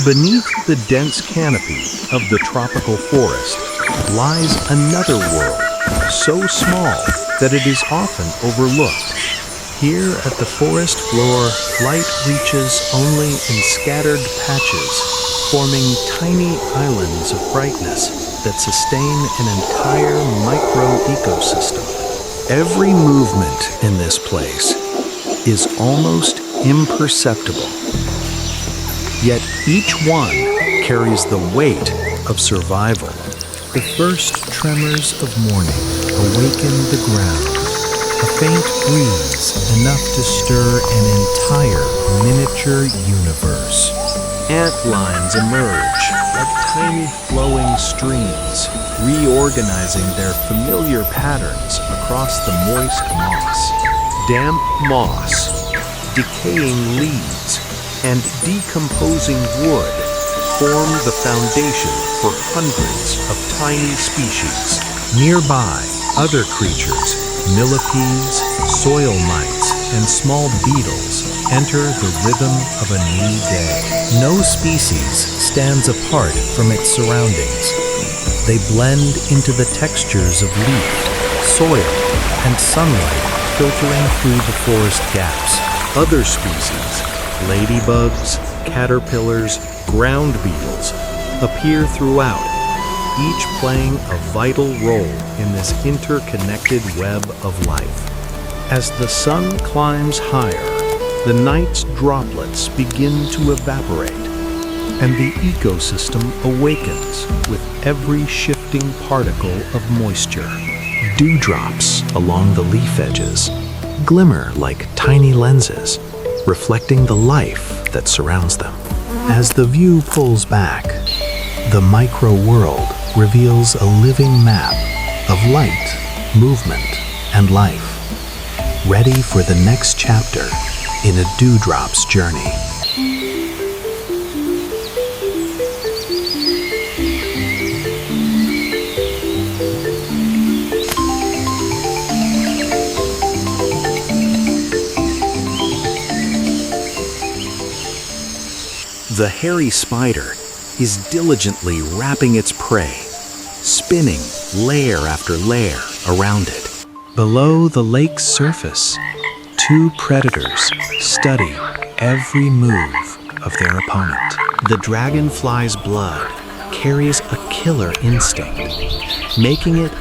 Beneath the dense canopy of the tropical forest lies another world, so small that it is often overlooked. Here at the forest floor, light reaches only in scattered patches, forming tiny islands of brightness that sustain an entire micro-ecosystem. Every movement in this place is almost imperceptible. Yet each one carries the weight of survival. The first tremors of morning awaken the ground. A faint breeze, enough to stir an entire miniature universe. Ant lines emerge like tiny flowing streams, reorganizing their familiar patterns across the moist moss. Damp moss, decaying leaves, and decomposing wood form the foundation for hundreds of tiny species. Nearby, other creatures, millipedes, soil mites, and small beetles enter the rhythm of a new day. No species stands apart from its surroundings. They blend into the textures of leaf, soil, and sunlight filtering through the forest gaps. Other species, ladybugs, caterpillars, ground beetles, appear throughout, each playing a vital role in this interconnected web of life. As the sun climbs higher, the night's droplets begin to evaporate, and the ecosystem awakens with every shifting particle of moisture. Dewdrops along the leaf edges glimmer like tiny lenses, reflecting the life that surrounds them. As the view pulls back, the micro-world reveals a living map of light, movement, and life, ready for the next chapter in a dewdrop's journey. The hairy spider is diligently wrapping its prey, spinning layer after layer around it. Below the lake's surface, two predators study every move of their opponent. The dragonfly's blood carries a killer instinct, making it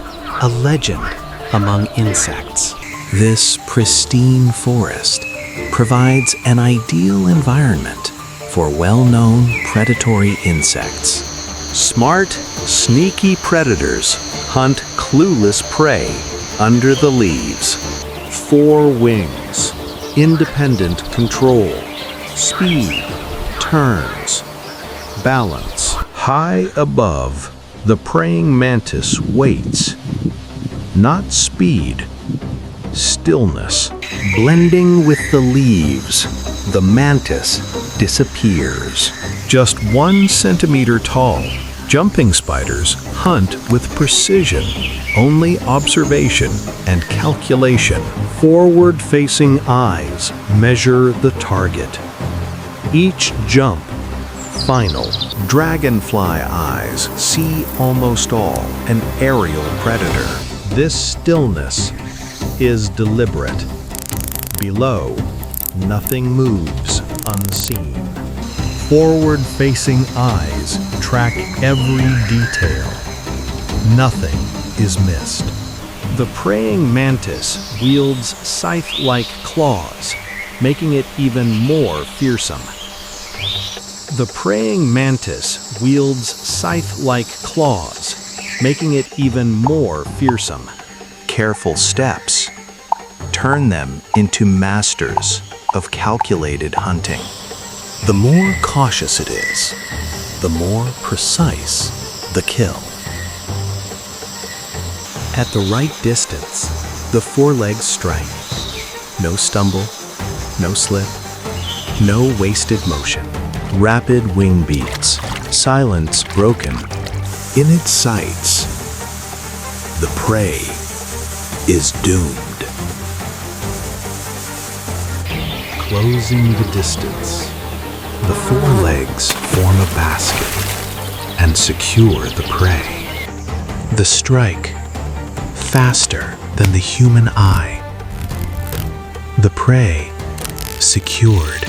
a legend among insects. This pristine forest provides an ideal environment for well-known predatory insects. Smart, sneaky predators hunt clueless prey under the leaves. 4 wings, independent control, speed, turns, balance. High above, the praying mantis waits. Not speed, stillness. Blending with the leaves, the mantis disappears. Just 1 centimeter tall, jumping spiders hunt with precision. Only observation and calculation. Forward-facing eyes measure the target. Each jump, final. Dragonfly eyes see almost all, an aerial predator. This stillness is deliberate. Below, nothing moves unseen. Forward-facing eyes track every detail. Nothing is missed. The praying mantis wields scythe-like claws, making it even more fearsome. The praying mantis wields scythe-like claws, making it even more fearsome. Careful steps turn them into masters of calculated hunting. The more cautious it is, the more precise the kill. At the right distance, the forelegs strike. No stumble, no slip, no wasted motion. Rapid wing beats, silence broken. In its sights, the prey is doomed. Closing the distance, The forelegs form a basket and secure the prey. The strike, faster than the human eye. The prey, secured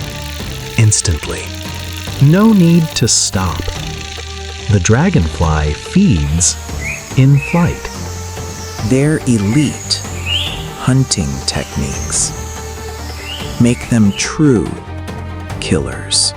instantly. No need to stop. The dragonfly feeds in flight. Their elite hunting techniques make them true killers.